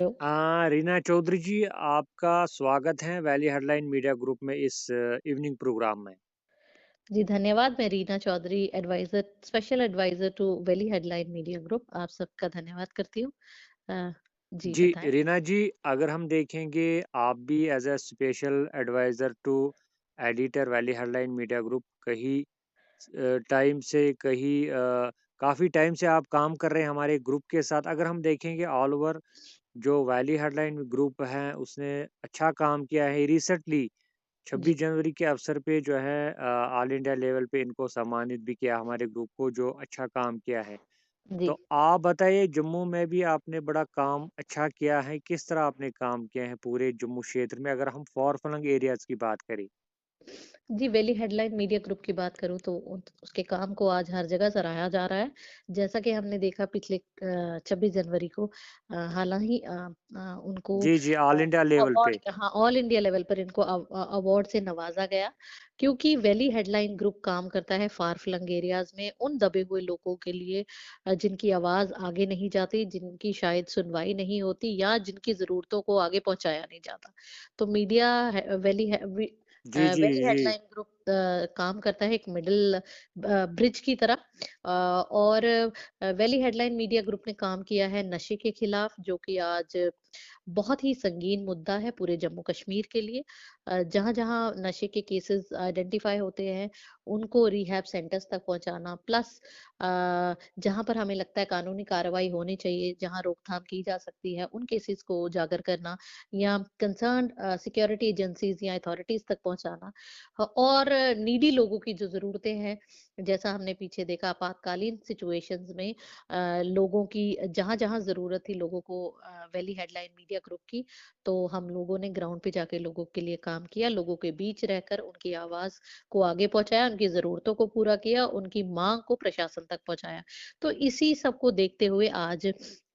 Hello. Reena Chaudhary जी, आपका स्वागत है वैली हेडलाइन मीडिया ग्रुप में इस इवनिंग प्रोग्राम में। जी, धन्यवाद। मैं Reena Chaudhary special adviser to Valley Headline media Group, आप सबका धन्यवाद करती हूँ। अ, जी जी, बताएँ? रीना जी, अगर हम देखेंगे, आप भी as a special adviser to editor Valley Headline media Group कहीं टाइम से काफ़ी टाइम से आप काम कर रहे हैं हमारे ग्रुप के साथ। अगर हम देखेंगे ऑल ओवर जो वैली हेडलाइन ग्रुप है, उसने अच्छा काम किया है। रिसेंटली जी, 26 जनवरी के अवसर पे जो है ऑल इंडिया लेवल पे इनको सम्मानित भी किया हमारे ग्रुप को, जो अच्छा काम किया है। जी। तो आप बताइए, जम्मू में भी आपने बड़ा काम अच्छा किया है, किस तरह आपने काम किया है पूरे जम्मू क्षेत्र में, अगर हम फॉर फ्लंग एरियाज़ की बात करें? जी, वेली हेडलाइन मीडिया ग्रुप की बात करूँ तो उसके काम को आज हर जगह सराहा जा रहा है। जैसा कि हमने देखा पिछले 26 जनवरी को हालाँकि उनको जी, जी, ऑल इंडिया लेवल अवार्ड पे। हाँ, ऑल इंडिया लेवल पर इनको अवार्ड से नवाज़ा गया क्योंकि वेली हेडलाइन ग्रुप काम करता है फार फ्लंग एरियाज़ में उन दबे हुए लोगों के लिए जिनकी आवाज़ आगे नहीं जाती, जिनकी शायद सुनवाई नहीं होती या जिनकी ज़रूरतों को आगे पहुँचाया नहीं जाता। तो मीडिया है वेली है we ji, ji, belly ji. Headline group काम करता है एक मिडल ब्रिज की तरह और वेली हेडलाइन मीडिया ग्रुप ने काम किया है नशे के खिलाफ जो कि आज बहुत ही संगीन मुद्दा है पूरे जम्मू कश्मीर के लिए। जहाँ-जहाँ नशे के केसेस आइडेंटिफाई होते हैं, उनको रिहैब सेंटर्स तक पहुँचाना प्लस जहाँ पर हमें लगता है कानूनी कार्रवाई होनी चाहिए, जहाँ रोकथाम की जा सकती है, उन केसेस को उजागर करना या कंसर्न्ड सिक्योरिटी एजेंसीज़ या अथॉरिटीज़ तक पहुँचाना और नीडी लोगों की जो ज़रूरतें हैं, जैसा हमने पीछे देखा आपातकालीन सिचुएशंस में लोगों की जहाँ-जहाँ ज़रूरत थी लोगों को वैली हेडलाइन मीडिया ग्रुप की, तो हम लोगों ने ग्राउंड पे जाके लोगों के लिए काम किया, लोगों के बीच रहकर उनकी आवाज़ को आगे पहुँचाया, उनकी ज़रूरतों को पूरा किया, उनकी माँग को प्रशासन तक पहुँचाया। तो इसी सब को देखते हुए आज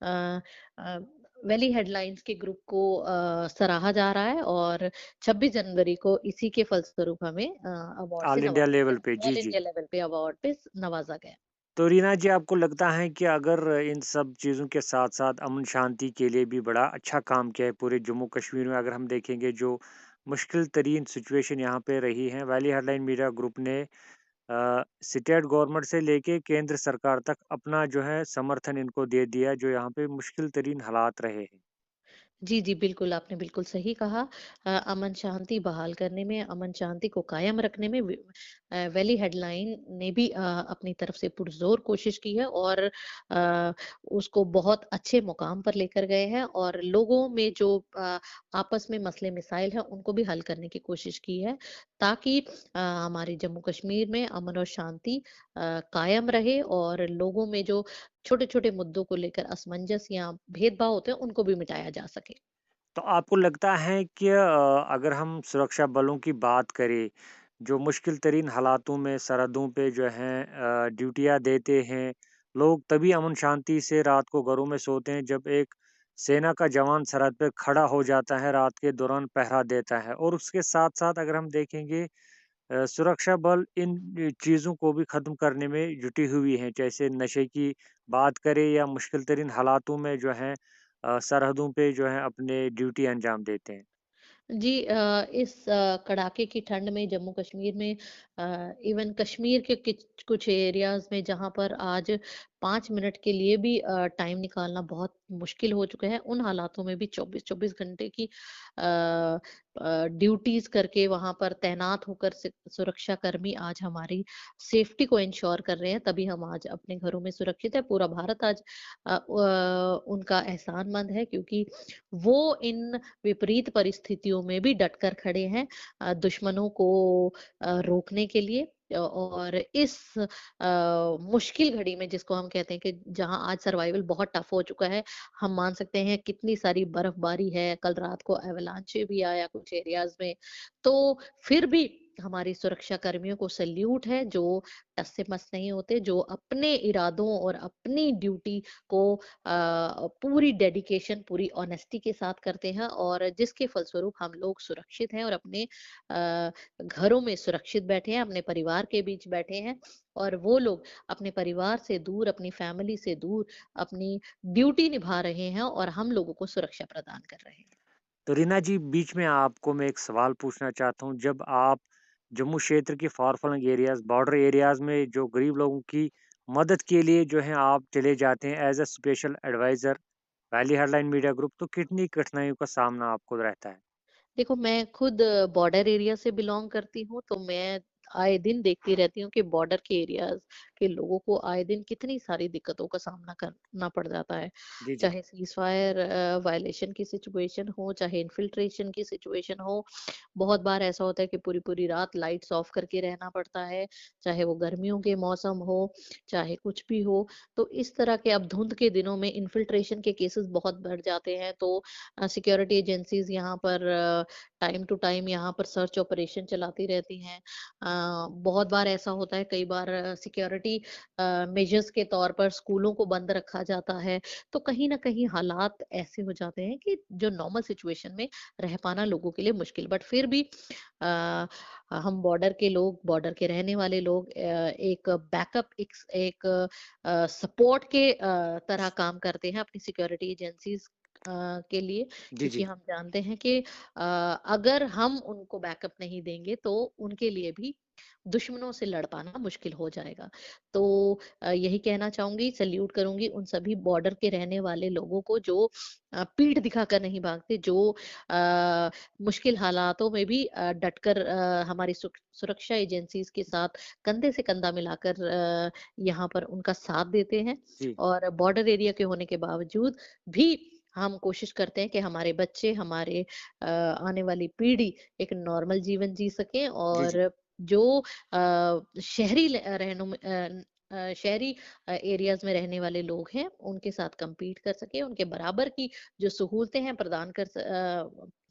अ, वैली हेडलाइंस के ग्रुप को सराहा जा रहा है और 26 जनवरी को इसी के फलस्वरूप हमें अवार्ड से ऑल इंडिया नवाजा लेवल पे। गया। जी, ऑल जी। इंडिया लेवल पे अवार्ड पे नवाजा गया। तो रीना जी, आपको लगता है कि अगर इन सब चीज़ों के साथ-साथ अमन शांति के लिए भी बड़ा अच्छा काम किया है पूरे जम्मू कश्मीर में, अगर हम देखेंगे जो मुश्किल तरीन सिचुएशन यहाँ पे रही है, वैली हेडलाइन मीडिया ग्रुप ने स्टेट गवर्नमेंट से लेके केंद्र सरकार तक अपना जो है समर्थन इनको दे दिया, जो यहाँ पे मुश्किल तरीन हालात रहे हैं। जी, जी, बिल्कुल, आपने बिल्कुल सही कहा। अमन शांति बहाल करने में, अमन शांति को कायम रखने में वैली हेडलाइन ने भी अपनी तरफ से पुरज़ोर कोशिश की है और उसको बहुत अच्छे मुकाम पर लेकर गए हैं और लोगों में जो आपस में मसले-मसाइल हैं, उनको भी हल करने की कोशिश की है, ताकि हमारे जम्मू कश्मीर में अमन और शांति कायम रहे और लोगों में जो छोटे-छोटे मुद्दों को लेकर असमंजस या भेदभाव होते हैं, उनको भी मिटाया जा सके। तो आपको लगता है कि अगर हम सुरक्षा बलों की बात करें, जो मुश्किल तरीन हालातों में सरहदों पे जो है ड्यूटियाँ देते हैं, लोग तभी अमन शांति से रात को घरों में सोते हैं जब एक सेना का जवान सरहद पे खड़ा हो जाता है, रात के दौरान पहरा देता है। और उसके साथ-साथ अगर हम देखेंगे, सुरक्षा बल इन चीज़ों को भी ख़त्म करने में जुटी हुई हैं, जैसे नशे की बात करें या मुश्किल तरीन हालातों में जो है सरहदों पे जो है अपने ड्यूटी अंजाम देते हैं। जी इस कड़ाके की ठंड में जम्मू कश्मीर में इवन कश्मीर के कुछ एरियाज में जहां पर आज 5 मिनट के लिए भी टाइम निकालना बहुत मुश्किल हो चुका है उन हालातों में भी 24-24 घंटे की ड्यूटीज करके वहां पर तैनात होकर सुरक्षा कर्मी आज हमारी सेफ्टी को इंश्योर कर रहे हैं तभी हम आज अपने घरों में सुरक्षित है पूरा भारत आज उनका एहसानमंद है क्योंकि वो इन विपरीत परिस्थितियों में भी डटकर खड़े हैं दुश्मनों को रोकने के लिए और इस मुश्किल घड़ी में जिसको हम कहते हैं कि जहां आज सर्वाइवल बहुत टफ हो चुका है हम मान सकते हैं कितनी सारी बर्फबारी है कल रात को एवलांचे भी आया कुछ एरियाज में तो फिर भी हमारे सुरक्षा कर्मियों को सैल्यूट है, जो टस से मस नहीं होते, जो अपने इरादों और अपनी ड्यूटी को पूरी डेडिकेशन, पूरी ऑनेस्टी के साथ करते हैं, और जिसके फलस्वरूप हम लोग सुरक्षित हैं और अपने घरों में सुरक्षित बैठे हैं, अपने परिवार के बीच बैठे हैं, और वो लोग अपने परिवार से दूर, अपनी फैमिली से दूर अपनी ड्यूटी निभा रहे हैं और हम लोगों को सुरक्षा प्रदान कर रहे हैं। तो रीना जी, बीच में आपको मैं एक सवाल पूछना चाहता हूँ, जब आप जम्मू क्षेत्र के far flung areas, border areas में जो गरीब लोगों की मदद के लिए जो है आप चले जाते हैं as a special adviser Valley Headline media Group, तो कितनी कठिनाइयों का सामना आपको रहता है? देखो, मैं खुद बॉर्डर एरिया से बिलॉन्ग करती हूँ, तो मैं आए दिन देखती रहती हूँ कि बॉर्डर के एरियाज़ के लोगों को आए दिन कितनी सारी दिक्कतों का सामना करना पड़ जाता है। जी, जी। चाहे सीज़फायर वायलेशन की सिचुएशन हो, चाहे इन्फिल्ट्रेशन की सिचुएशन हो। बहुत बार ऐसा होता है कि पूरी-पूरी रात लाइट्स ऑफ करके रहना पड़ता है, चाहे वो गर्मियों के मौसम हो, चाहे कुछ भी हो। तो इस तरह के, अब धुंध के दिनों में इन्फिल्ट्रेशन के केसेज़ बहुत बढ़ जाते हैं, तो सिक्योरिटी एजेंसीज़ यहाँ पर टाइम टू टाइम यहाँ पर सर्च ऑपरेशन चलाती रहती हैं। बहुत बार ऐसा होता है, कई बार सिक्योरिटी मेजर्स के तौर पर स्कूलों को बंद रखा जाता है। तो कहीं न कहीं हालात ऐसे हो जाते हैं कि जो नॉर्मल सिचुएशन में रह पाना लोगों के लिए मुश्किल, बट फिर भी अ, हम बॉर्डर के लोग, बॉर्डर के रहने वाले लोग एक बैकअप, एक सपोर्ट के तरह काम करते हैं अपनी सिक्योरिटी एजेंसीज़ के लिए, जी, क्योंकि जी। हम जानते हैं कि अगर हम उनको बैकअप नहीं देंगे तो उनके लिए भी दुश्मनों से लड़ पाना मुश्किल हो जाएगा। तो यही कहना चाहूँगी, सैल्यूट करूँगी उन सभी बॉर्डर के रहने वाले लोगों को जो पीठ दिखाकर नहीं भागते, जो मुश्किल हालातों में भी डटकर हमारी सुरक्षा एजेंसीज़ के साथ कंधे से कंधा मिलाकर यहाँ पर उनका साथ देते हैं, जी। और बॉर्डर एरिया के होने के बावजूद भी हम कोशिश करते हैं कि हमारे बच्चे, हमारे आने वाली पीढ़ी एक नॉर्मल जीवन जी सकें, जी, जी। और जो शहरी शहरी एरियाज़ में रहने वाले लोग हैं, उनके साथ कम्पीट कर सकें, उनके बराबर की जो सहूलतें हैं प्रदान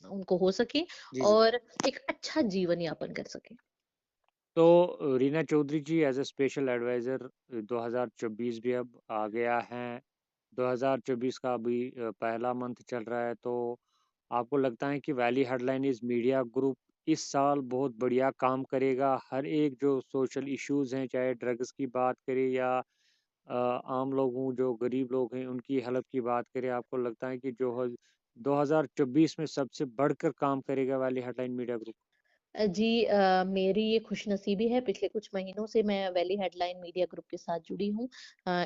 उनको हो सके, जी, जी। और एक अच्छा जीवन यापन कर सकें। तो रीना चौधरी जी, एज़ अ स्पेशल एडवाइज़र 2024 भी अब आ गया है। 2024 का अभी पहला मंथ चल रहा है, तो आपको लगता है कि वैली हेडलाइन्स मीडिया ग्रुप इस साल बहुत बढ़िया काम करेगा? हर एक जो सोशल इश्यूज़ हैं, चाहे ड्रग्स की बात करें या आम लोगों जो गरीब लोग हैं, उनकी हेल्प की बात करें, आपको लगता है कि जो ह 2024 में सबसे बढ़कर काम करेगा वैली हेडलाइन मीडिया ग्रुप? जी, मेरी ये खुशनसीबी है, पिछले कुछ महीनों से मैं वैली हेडलाइन मीडिया ग्रुप के साथ जुड़ी हूँ।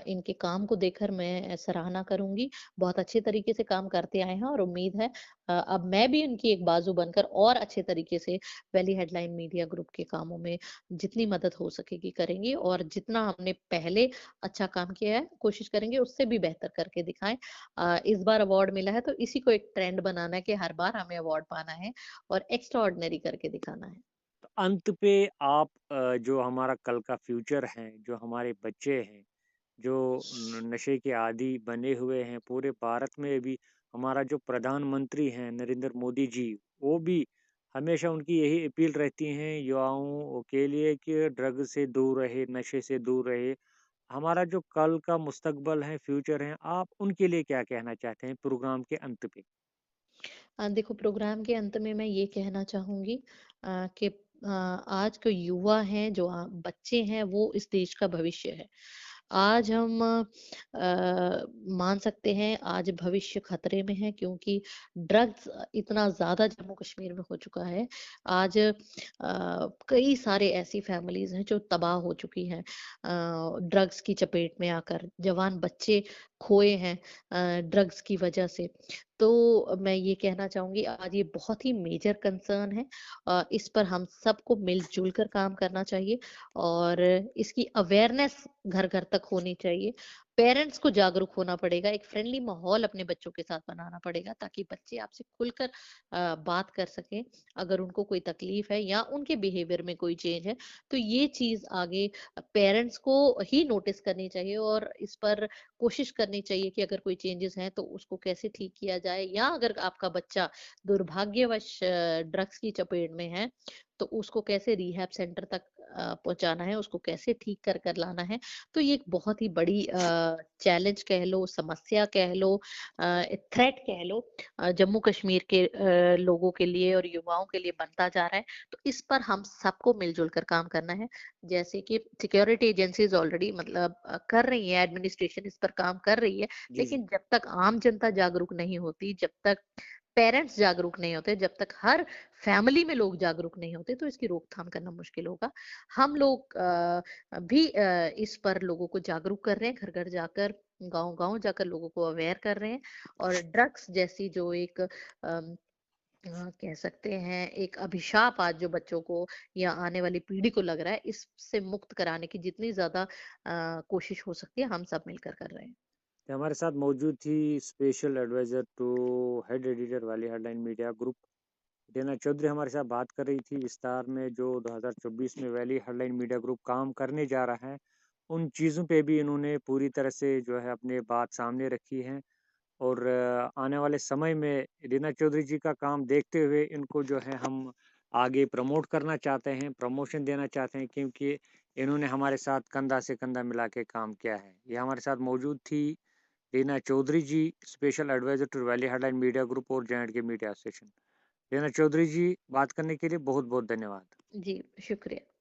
इनके काम को देखकर मैं सराहना करूँगी। बहुत अच्छे तरीके से काम करते आए हैं, और उम्मीद है अब मैं भी उनकी एक बाजू बनकर और अच्छे तरीके से वैली हेडलाइन मीडिया ग्रुप के कामों में जितनी मदद हो सकेगी करेंगे, और जितना हमने पहले अच्छा काम किया है, कोशिश करेंगे उससे भी बेहतर करके दिखाएँ। इस बार अवार्ड मिला है, तो इसी को एक ट्रेंड बनाना है कि हर बार हमें अवार्ड पाना है और एक्स्ट्राऑर्डिनरी करके दिखाना है। तो अंत पे आप जो हमारा कल का फ्यूचर है, जो हमारे बच्चे हैं, जो नशे के आदी बने हुए हैं, पूरे भारत में भी हमारा जो प्रधानमंत्री हैं नरेंद्र मोदी जी, वो भी हमेशा उनकी यही अपील रहती हैं युवाओं के लिए कि ड्रग से दूर रहे, नशे से दूर रहे। हमारा जो कल का मुस्तकबिल है, फ्यूचर है, आप उनके लिए क्या कहना चाहते हैं प्रोग्राम के अंत पे? देखो, प्रोग्राम के अंत में मैं ये कहना चाहूँगी कि आज के युवा हैं, जो बच्चे हैं, वो इस देश का भविष्य है। आज हम मान सकते हैं, आज भविष्य खतरे में है, क्योंकि ड्रग्स इतना ज़्यादा जम्मू कश्मीर में हो चुका है। आज कई सारे ऐसी फैमिलीज़ हैं जो तबाह हो चुकी हैं, ड्रग्स की चपेट में आकर जवान बच्चे खोए हैं ड्रग्स की वजह से। तो मैं ये कहना चाहूँगी, आज ये बहुत ही मेजर कंसर्न है। इस पर हम सबको मिल-जुल कर काम करना चाहिए, और इसकी अवेयरनेस घर-घर तक होनी चाहिए। पेरेंट्स को जागरूक होना पड़ेगा, एक फ्रेंडली माहौल अपने बच्चों के साथ बनाना पड़ेगा, ताकि बच्चे आपसे खुलकर बात कर सकें। अगर उनको कोई तकलीफ है या उनके बिहेवियर में कोई चेंज है, तो ये चीज़ आगे पेरेंट्स को ही नोटिस करनी चाहिए, और इस पर कोशिश करनी चाहिए कि अगर कोई चेंजेस हैं तो उसको कैसे ठीक किया जाए, या अगर आपका बच्चा दुर्भाग्यवश ड्रग्स की चपेट में है, तो उसको कैसे रिहैब सेंटर तक पहुँचाना है, उसको कैसे ठीक कर कर लाना है। तो ये एक बहुत ही बड़ी चैलेंज कह लो, समस्या कह लो, थ्रेट कह लो, जम्मू कश्मीर के लोगों के लिए और युवाओं के लिए बनता जा रहा है। तो इस पर हम सबको मिलजुल कर काम करना है। जैसे कि सिक्योरिटी एजेंसीज़ ऑलरेडी मतलब कर रही हैं, एडमिनिस्ट्रेशन इस पर काम कर रही है, जी, जी। लेकिन जब तक आम जनता जागरूक नहीं होती, जब तक पेरेंट्स जागरूक नहीं होते, जब तक हर फैमिली में लोग जागरूक नहीं होते, तो इसकी रोकथाम करना मुश्किल होगा। हम लोग भी इस पर लोगों को जागरूक कर रहे हैं, घर-घर जाकर, गाँव-गाँव जाकर लोगों को अवेयर कर रहे हैं और ड्रग्स जैसी जो एक कह सकते हैं एक अभिशाप आज जो बच्चों को या आने वाली पीढ़ी को लग रहा है, इससे मुक्त कराने की जितनी ज़्यादा कोशिश हो सकती है, हम सब मिलकर कर रहे हैं। हमारे साथ मौजूद थी special adviser to head editor Valley Headline media group, डेना चौधरी हमारे साथ बात कर रही थी विस्तार में जो 2024 में वैली हेडलाइन मीडिया ग्रुप काम करने जा रहा है, उन चीज़ों पे भी इन्होंने पूरी तरह से जो है अपनी बात सामने रखी है। और आने वाले समय में रीना चौधरी जी का काम देखते हुए इनको जो है हम आगे प्रमोट करना चाहते हैं, प्रमोशन देना चाहते हैं क्योंकि इन्होंने हमारे साथ कंधा से कंधा मिला के काम किया है। ये हमारे साथ मौजूद थी Reena Chaudhary ji, special adviser to Valley Headline media group और J and K media association. Reena Chaudhary ji, बात करने के लिए बहुत-बहुत धन्यवाद। जी, शुक्रिया।